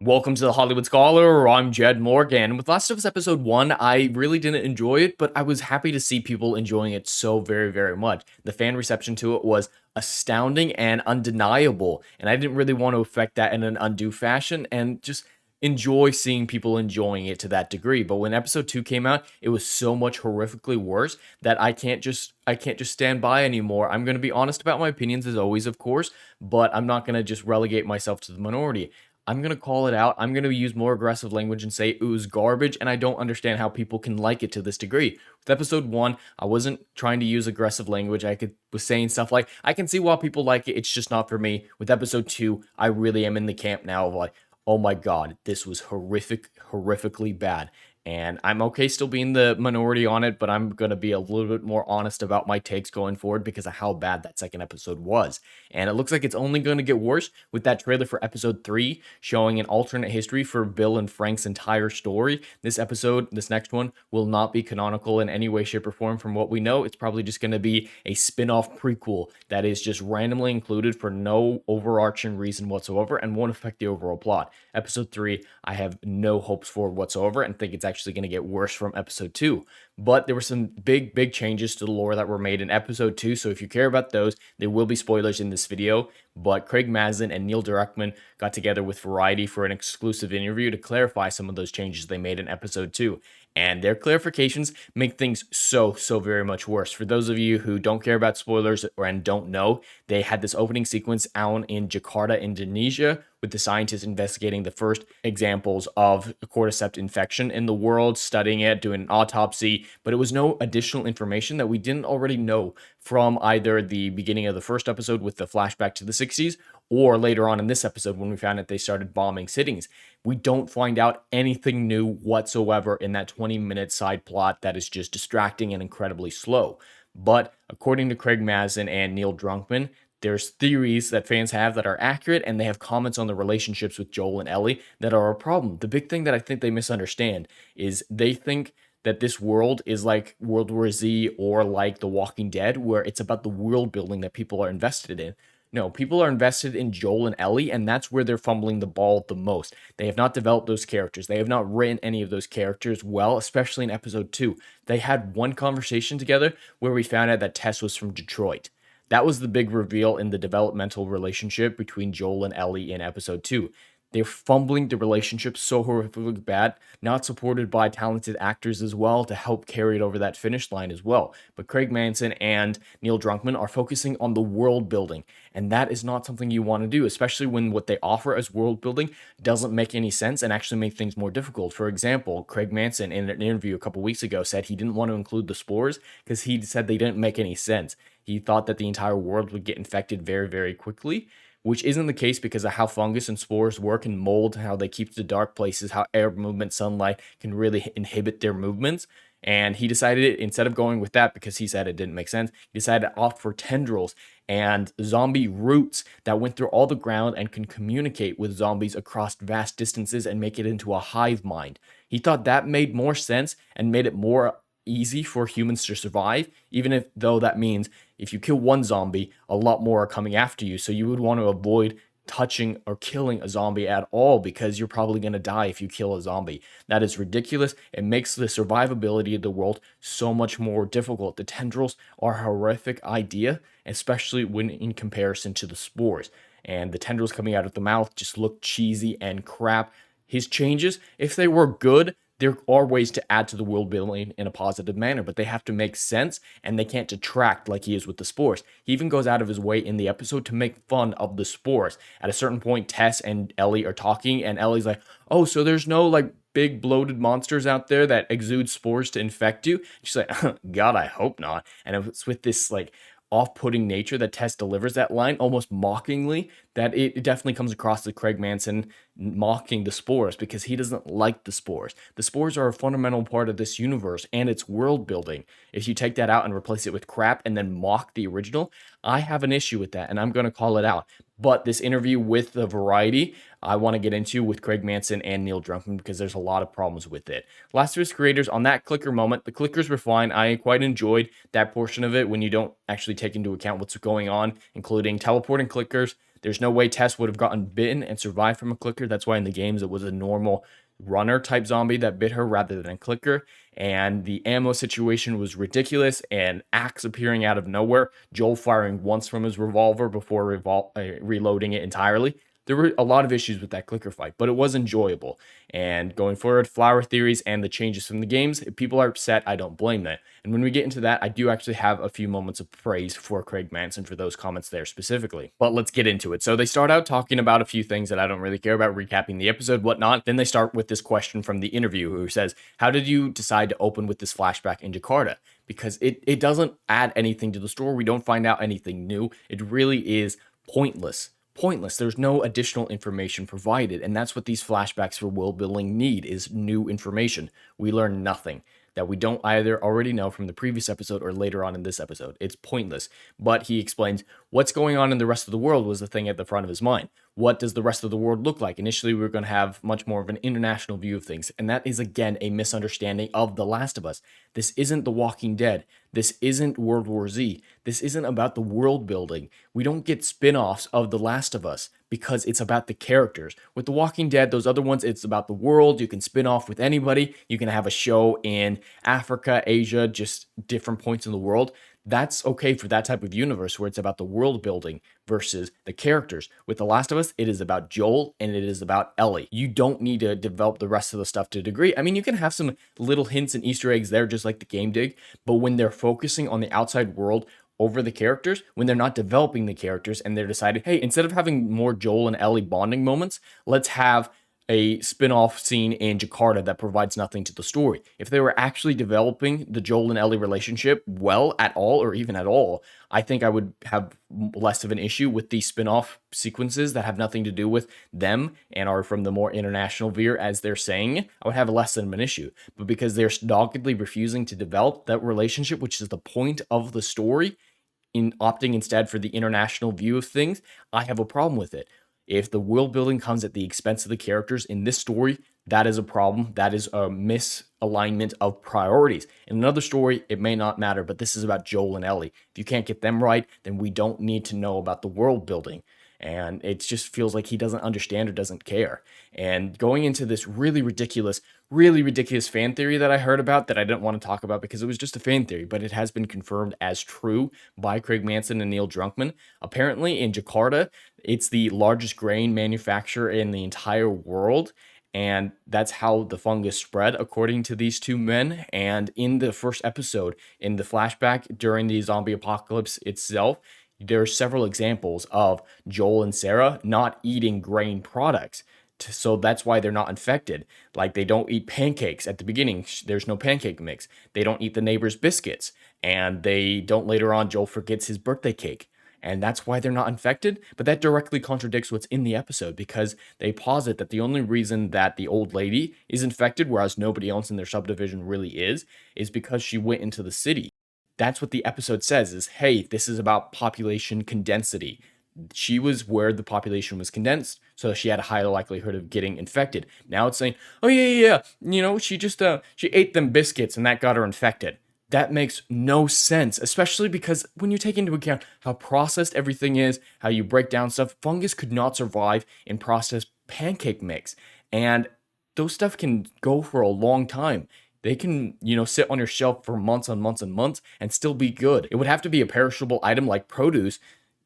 Welcome to the Hollywood Scholar. I'm Jed Morgan. With Last of Us Episode 1, I really didn't enjoy it, but I was happy to see people enjoying it so very, very much. The fan reception to it was astounding and undeniable, and I didn't really want to affect that in an undue fashion and just enjoy seeing people enjoying it to that degree. But when Episode 2 came out, it was so much horrifically worse that I can't just stand by anymore. I'm going to be honest about my opinions as always, of course, but I'm not going to just relegate myself to the minority. I'm going to call it out. I'm going to use more aggressive language and say it was garbage, and I don't understand how people can like it to this degree. With episode 1, I wasn't trying to use aggressive language. Was saying stuff like, I can see why people like it, it's just not for me. With episode 2, I really am in the camp now of like, oh my god, this was horrifically bad. And I'm okay still being the minority on it, but I'm going to be a little bit more honest about my takes going forward because of how bad that second episode was. And it looks like it's only going to get worse with that trailer for episode 3 showing an alternate history for Bill and Frank's entire story. This next one, will not be canonical in any way, shape, or form from what we know. It's probably just going to be a spin-off prequel that is just randomly included for no overarching reason whatsoever and won't affect the overall plot. Episode 3, I have no hopes for whatsoever and think it's actually going to get worse from episode 2. But there were some big changes to the lore that were made in episode 2, so if you care about those, there will be spoilers in this video. But Craig Mazin and Neil Druckmann got together with Variety for an exclusive interview to clarify some of those changes they made in episode 2. And their clarifications make things so very much worse. For those of you who don't care about spoilers and don't know, they had this opening sequence out in Jakarta, Indonesia, with the scientists investigating the first examples of cordyceps infection in the world, studying it, doing an autopsy, but it was no additional information that we didn't already know from either the beginning of the first episode with the flashback to the 60s, or later on in this episode when we found out they started bombing cities. We don't find out anything new whatsoever in that 20-minute side plot that is just distracting and incredibly slow. But according to Craig Mazin and Neil Druckmann, there's theories that fans have that are accurate, and they have comments on the relationships with Joel and Ellie that are a problem. The big thing that I think they misunderstand is they think that this world is like World War Z or like The Walking Dead, where it's about the world building that people are invested in. No, people are invested in Joel and Ellie, and that's where they're fumbling the ball the most. They have not developed those characters. They have not written any of those characters well, especially in episode 2. They had one conversation together where we found out that Tess was from Detroit. That was the big reveal in the developmental relationship between Joel and Ellie in episode 2. They're fumbling the relationship so horrifically bad, not supported by talented actors as well to help carry it over that finish line as well. But Craig Mazin and Neil Druckmann are focusing on the world building, and that is not something you want to do, especially when what they offer as world building doesn't make any sense and actually make things more difficult. For example, Craig Mazin in an interview a couple weeks ago said he didn't want to include the spores because he said they didn't make any sense. He thought that the entire world would get infected very quickly, which isn't the case because of how fungus and spores work and mold, how they keep the dark places, how air movement, sunlight can really inhibit their movements. And he decided, instead of going with that because he said it didn't make sense, he decided to opt for tendrils and zombie roots that went through all the ground and can communicate with zombies across vast distances and make it into a hive mind. He thought that made more sense and made it more easy for humans to survive, even though that means if you kill one zombie, a lot more are coming after you. So you would want to avoid touching or killing a zombie at all because you're probably going to die if you kill a zombie. That is ridiculous. It makes the survivability of the world so much more difficult. The tendrils are a horrific idea, especially when in comparison to the spores. And the tendrils coming out of the mouth just look cheesy and crap. His changes, if they were good, there are ways to add to the world building in a positive manner, but they have to make sense and they can't detract like he is with the spores. He even goes out of his way in the episode to make fun of the spores. At a certain point, Tess and Ellie are talking, and Ellie's like, oh, so there's no like big bloated monsters out there that exude spores to infect you? She's like, God, I hope not. And it's with this like off-putting nature that Tess delivers that line almost mockingly that it definitely comes across to Craig Mazin mocking the spores because he doesn't like the spores. The spores are a fundamental part of this universe and its world building. If you take that out and replace it with crap and then mock the original, I have an issue with that and I'm going to call it out. But this interview with the Variety, I want to get into with Craig Mazin and Neil Druckmann because there's a lot of problems with it. Last of Us creators, on that clicker moment, the clickers were fine. I quite enjoyed that portion of it when you don't actually take into account what's going on, including teleporting clickers, There's no way Tess would have gotten bitten and survived from a clicker. That's why in the games it was a normal runner type zombie that bit her rather than a clicker. And the ammo situation was ridiculous, and Axe appearing out of nowhere, Joel firing once from his revolver before reloading it entirely. There were a lot of issues with that clicker fight, but it was enjoyable. And going forward, flower theories and the changes from the games, if people are upset, I don't blame them. And when we get into that, I do actually have a few moments of praise for Craig Manson for those comments there specifically. But let's get into it. So they start out talking about a few things that I don't really care about, recapping the episode, whatnot. Then they start with this question from the interviewer who says, how did you decide to open with this flashback in Jakarta? Because it doesn't add anything to the story. We don't find out anything new. It really is pointless. There's no additional information provided, and that's what these flashbacks for world building need, is new information. We learn nothing that we don't either already know from the previous episode or later on in this episode. It's pointless. But he explains what's going on in the rest of the world was the thing at the front of his mind. What does the rest of the world look like? Initially, we were going to have much more of an international view of things, and that is, again, a misunderstanding of The Last of Us. This isn't The Walking Dead. This isn't World War Z. This isn't about the world building. We don't get spin-offs of The Last of Us because it's about the characters. With The Walking Dead, those other ones, it's about the world. You can spin off with anybody. You can have a show in Africa, Asia, just different points in the world. That's okay for that type of universe where it's about the world building versus the characters. With The Last of Us, it is about Joel and it is about Ellie. You don't need to develop the rest of the stuff to a degree. I mean, you can have some little hints and Easter eggs there, just like the game did, but when they're focusing on the outside world over the characters, when they're not developing the characters and they're deciding, hey, instead of having more Joel and Ellie bonding moments, let's have a spin-off scene in Jakarta that provides nothing to the story. If they were actually developing the Joel and Ellie relationship well at all, or even at all, I think I would have less of an issue with these spin-off sequences that have nothing to do with them and are from the more international veer, as they're saying. I would have less of an issue. But because they're doggedly refusing to develop that relationship, which is the point of the story, in opting instead for the international view of things, I have a problem with it. If the world building comes at the expense of the characters in this story, that is a problem. That is a misalignment of priorities. In another story, it may not matter, but this is about Joel and Ellie. If you can't get them right, then we don't need to know about the world building. And it just feels like he doesn't understand or doesn't care. And going into this really ridiculous fan theory that I heard about that I didn't want to talk about because it was just a fan theory, but it has been confirmed as true by Craig Manson and Neil Druckmann. Apparently in Jakarta, it's the largest grain manufacturer in the entire world. And that's how the fungus spread, according to these two men. And in the first episode, in the flashback during the zombie apocalypse itself, there are several examples of Joel and Sarah not eating grain products. So that's why they're not infected. Like, they don't eat pancakes at the beginning. There's no pancake mix. They don't eat the neighbor's biscuits. And they don't later on, Joel forgets his birthday cake. And that's why they're not infected. But that directly contradicts what's in the episode, because they posit that the only reason that the old lady is infected, whereas nobody else in their subdivision really is because she went into the city. That's what the episode says, is, hey, this is about population condensity. She was where the population was condensed, so she had a higher likelihood of getting infected. Now it's saying, oh yeah, she just she ate them biscuits and that got her infected. That makes no sense, especially because when you take into account how processed everything is, how you break down stuff, fungus could not survive in processed pancake mix, and those stuff can go for a long time. They can, sit on your shelf for months and months and months and still be good. It would have to be a perishable item like produce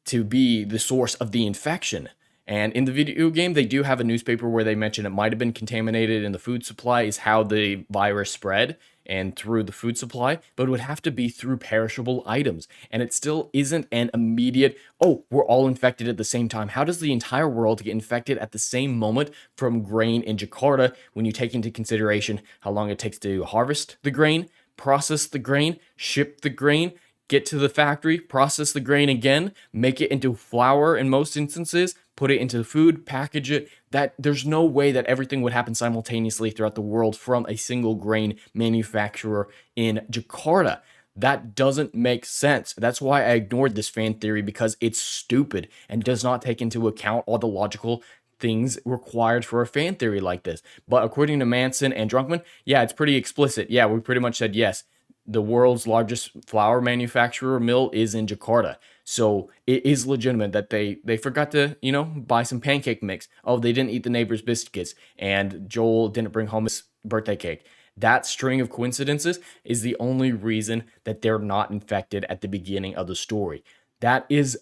to be the source of the infection. And in the video game, they do have a newspaper where they mention it might have been contaminated in the food supply is how the virus spread and through the food supply, but it would have to be through perishable items. And it still isn't an immediate, oh, we're all infected at the same time. How does the entire world get infected at the same moment from grain in Jakarta when you take into consideration how long it takes to harvest the grain, process the grain, ship the grain, get to the factory, process the grain again, make it into flour in most instances, put it into food, package it. That there's no way that everything would happen simultaneously throughout the world from a single grain manufacturer in Jakarta. That doesn't make sense. That's why I ignored this fan theory, because it's stupid and does not take into account all the logical things required for a fan theory like this. But according to Manson and Druckmann, yeah, it's pretty explicit. Yeah, we pretty much said yes. The world's largest flour manufacturer mill is in Jakarta. So it is legitimate that they forgot to, buy some pancake mix. Oh, they didn't eat the neighbor's biscuits, and Joel didn't bring home his birthday cake. That string of coincidences is the only reason that they're not infected at the beginning of the story. That is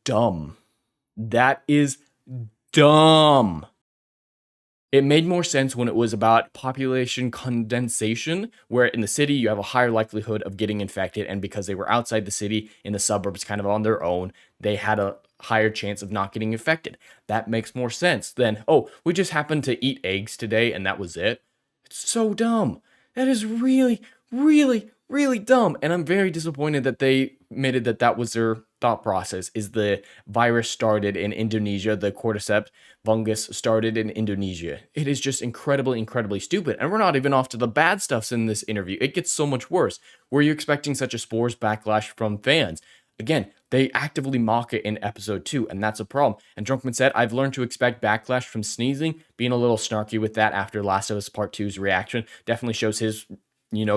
dumb. That is dumb. It made more sense when it was about population condensation, where in the city you have a higher likelihood of getting infected, and because they were outside the city in the suburbs kind of on their own, they had a higher chance of not getting infected. That makes more sense than, oh, we just happened to eat eggs today and that was it. It's so dumb. That is really, really, really dumb. And I'm very disappointed that they admitted that that was their thought process, is the virus started in Indonesia, the cordyceps fungus started in Indonesia. It is just incredibly, incredibly stupid. And we're not even off to the bad stuffs in this interview. It gets so much worse. Were you expecting such a spores backlash from fans? Again, they actively mock it in episode 2, and that's a problem. And Drunkman said, I've learned to expect backlash from sneezing. Being a little snarky with that after Last of Us Part 2's reaction definitely shows his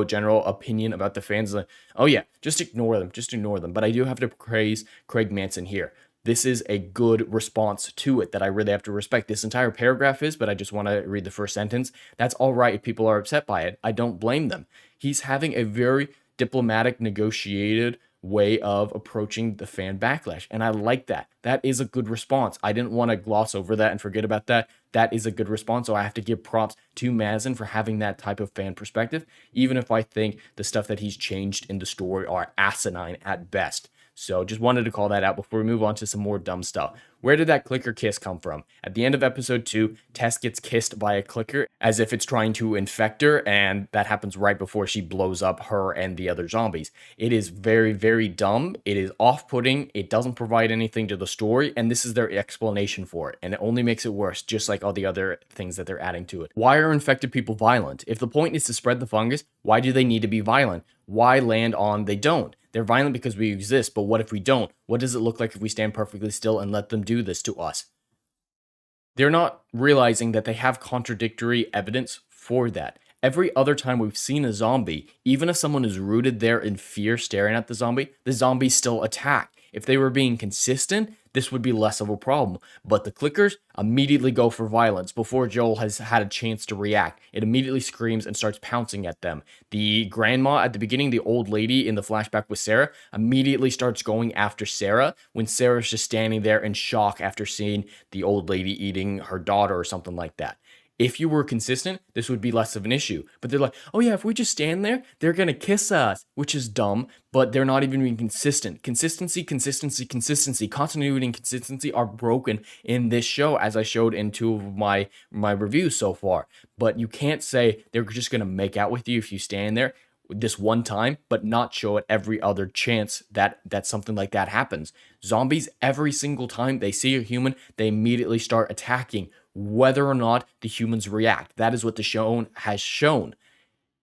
general opinion about the fans. Like, oh yeah, just ignore them. But I do have to praise Craig Manson here. This is a good response to it that I really have to respect. This entire paragraph is, but I just want to read the first sentence. That's all right if people are upset by it. I don't blame them. He's having a very diplomatic, negotiated way of approaching the fan backlash, and I like that. That is a good response. I didn't want to gloss over that and forget about that. That is a good response, so I have to give props to Mazin for having that type of fan perspective, even if I think the stuff that he's changed in the story are asinine at best. So just wanted to call that out before we move on to some more dumb stuff. Where did that clicker kiss come from? At the end of episode 2, Tess gets kissed by a clicker as if it's trying to infect her, and that happens right before she blows up her and the other zombies. It is very, very dumb. It is off-putting. It doesn't provide anything to the story, and this is their explanation for it, and it only makes it worse, just like all the other things that they're adding to it. Why are infected people violent? If the point is to spread the fungus, why do they need to be violent? Why land on they don't? They're violent because we exist, but what if we don't? What does it look like if we stand perfectly still and let them do this to us? They're not realizing that they have contradictory evidence for that. Every other time we've seen a zombie, even if someone is rooted there in fear staring at the zombies still attack. If they were being consistent, this would be less of a problem. But the clickers immediately go for violence before Joel has had a chance to react. It immediately screams and starts pouncing at them. The grandma at the beginning, the old lady in the flashback with Sarah, immediately starts going after Sarah when Sarah's just standing there in shock after seeing the old lady eating her daughter or something like that. If you were consistent, this would be less of an issue. But they're like, oh yeah, if we just stand there, they're going to kiss us, which is dumb, but they're not even being consistent. Consistency, continuity and consistency are broken in this show, as I showed in 2 of my reviews so far. But you can't say they're just going to make out with you if you stand there this one time, but not show it every other chance that something like that happens. Zombies, every single time they see a human, they immediately start attacking, whether or not the humans react. That is what the show has shown.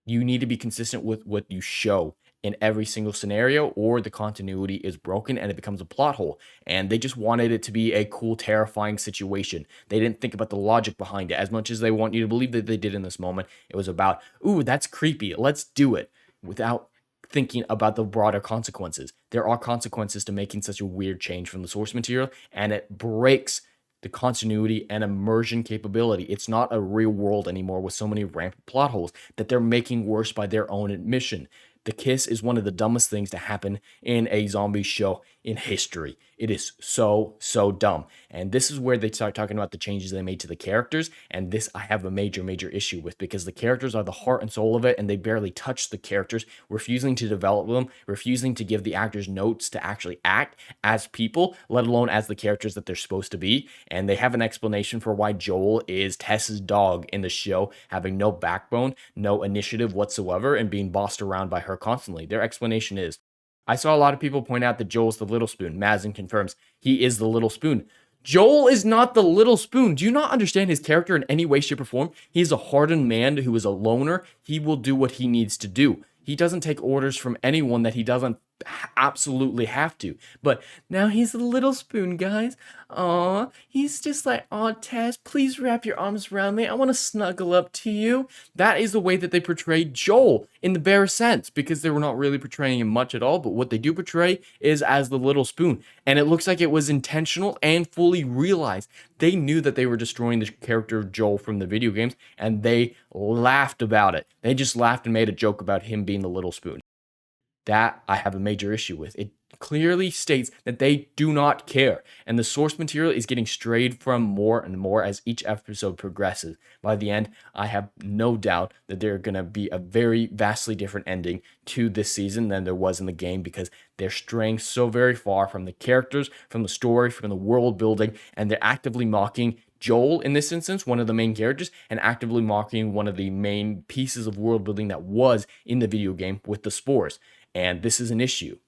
You need to be consistent with what you show in every single scenario, or the continuity is broken and it becomes a plot hole. And they just wanted it to be a cool, terrifying situation. They didn't think about the logic behind it as much as they want you to believe that they did in this moment. It was about, ooh, that's creepy, let's do it, without thinking about the broader consequences. There are consequences to making such a weird change from the source material, and it breaks the continuity and immersion capability. It's not a real world anymore with so many rampant plot holes that they're making worse by their own admission. The kiss is one of the dumbest things to happen in a zombie show in history. It is so, so dumb. And this is where they start talking about the changes they made to the characters. And this I have a major, major issue with, because the characters are the heart and soul of it, and they barely touch the characters, refusing to develop them, refusing to give the actors notes to actually act as people, let alone as the characters that they're supposed to be. And they have an explanation for why Joel is Tess's dog in the show, having no backbone, no initiative whatsoever, and being bossed around by her constantly. Their explanation is, I saw a lot of people point out that Joel's the little spoon. Mazin confirms he is the little spoon. Joel is not the little spoon. Do you not understand his character in any way, shape, or form? He's a hardened man who is a loner. He will do what he needs to do. He doesn't take orders from anyone that he doesn't absolutely have to. But now he's a little spoon, guys. Aw, he's just like, aw, Tess, please wrap your arms around me. I want to snuggle up to you. That is the way that they portrayed Joel in the bare sense, because they were not really portraying him much at all. But what they do portray is as the little spoon. And it looks like it was intentional and fully realized. They knew that they were destroying the character of Joel from the video games, and they laughed about it. They just laughed and made a joke about him being the little spoon. That I have a major issue with. It clearly states that they do not care, and the source material is getting strayed from more and more as each episode progresses. By the end, I have no doubt that there's going to be a very vastly different ending to this season than there was in the game, because they're straying so very far from the characters, from the story, from the world building, and they're actively mocking Joel, in this instance, one of the main characters, and actively mocking one of the main pieces of world building that was in the video game with the spores. And this is an issue.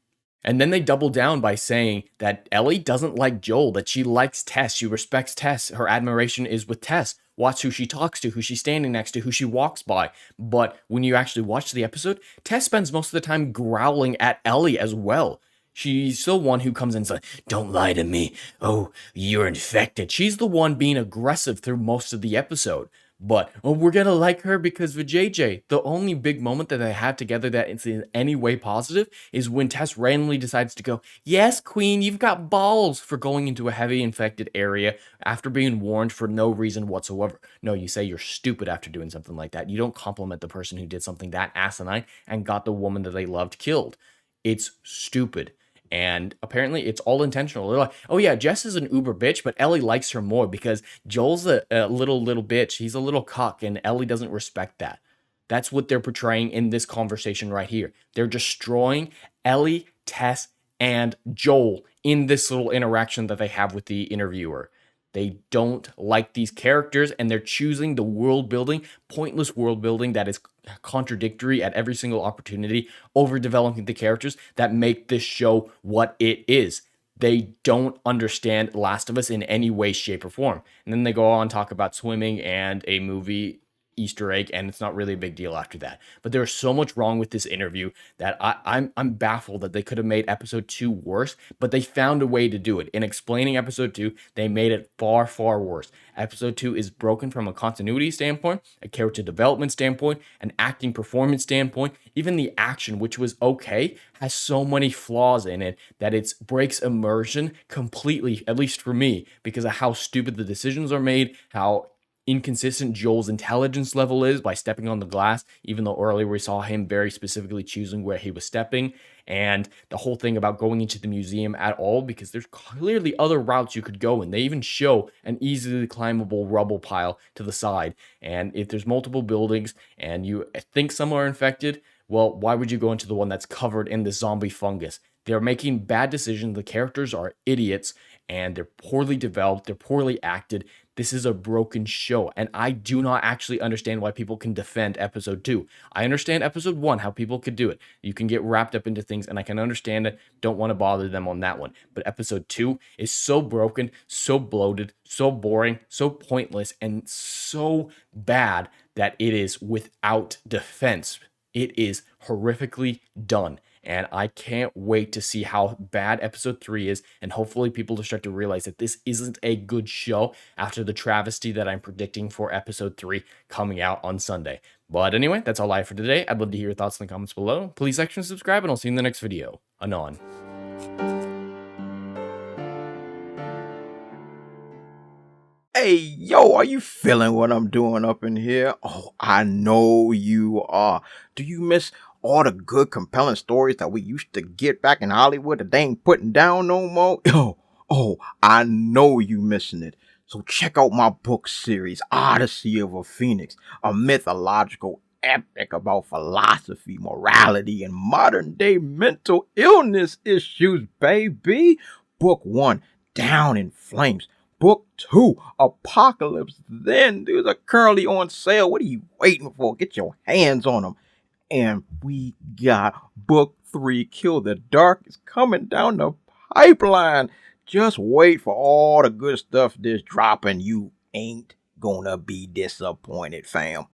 And then they double down by saying that Ellie doesn't like Joel, that she likes Tess, she respects Tess, her admiration is with Tess. Watch who she talks to, who she's standing next to, who she walks by. But when you actually watch the episode, Tess spends most of the time growling at Ellie as well. She's the one who comes in and says, "Don't lie to me. Oh, you're infected." She's the one being aggressive through most of the episode. But we're going to like her because of JJ. The only big moment that they had together that is in any way positive is when Tess randomly decides to go, "Yes, Queen, you've got balls," for going into a heavy infected area after being warned for no reason whatsoever. No, you say you're stupid after doing something like that. You don't compliment the person who did something that asinine and got the woman that they loved killed. It's stupid. And apparently it's all intentional. They're like, "Oh yeah, Jess is an uber bitch, but Ellie likes her more because Joel's a little bitch. He's a little cock, and Ellie doesn't respect that." That's what they're portraying in this conversation right here. They're destroying Ellie, Tess, and Joel in this little interaction that they have with the interviewer. They don't like these characters, and they're choosing the world building, pointless world building that is contradictory at every single opportunity, over developing the characters that make this show what it is. They don't understand Last of Us in any way, shape, or form. And then they go on talk about swimming and a movie Easter egg, and it's not really a big deal after that. But there's so much wrong with this interview that I'm baffled that they could have made episode 2 worse, but they found a way to do it. In explaining episode 2, they made it far, far worse. Episode 2 is broken from a continuity standpoint, a character development standpoint, an acting performance standpoint. Even the action, which was okay, has so many flaws in it that it breaks immersion completely, at least for me, because of how stupid the decisions are made, how inconsistent Joel's intelligence level is by stepping on the glass, even though earlier we saw him very specifically choosing where he was stepping, and the whole thing about going into the museum at all, because there's clearly other routes you could go, and they even show an easily climbable rubble pile to the side. And if there's multiple buildings and you think some are infected, well, why would you go into the one that's covered in the zombie fungus? They're making bad decisions. The characters are idiots, and they're poorly developed. They're poorly acted. This is a broken show, and I do not actually understand why people can defend episode 2. I understand episode 1, how people could do it. You can get wrapped up into things, and I can understand it. Don't want to bother them on that one. But episode 2 is so broken, so bloated, so boring, so pointless, and so bad that it is without defense. It is horrifically done. And I can't wait to see how bad episode 3 is. And hopefully people will start to realize that this isn't a good show after the travesty that I'm predicting for episode 3 coming out on Sunday. But anyway, that's all I have for today. I'd love to hear your thoughts in the comments below. Please like and subscribe, and I'll see you in the next video. Anon. Hey, yo, are you feeling what I'm doing up in here? Oh, I know you are. Do you miss all the good, compelling stories that we used to get back in Hollywood that they ain't putting down no more? Oh, I know you missing it. So check out my book series, Odyssey of a Phoenix, a mythological epic about philosophy, morality, and modern day mental illness issues, baby. Book 1, Down in Flames. Book 2, Apocalypse Then. These are currently on sale. What are you waiting for? Get your hands on them. And we got book 3, Kill the Dark, is coming down the pipeline. Just wait for all the good stuff that's dropping. You ain't gonna be disappointed, fam.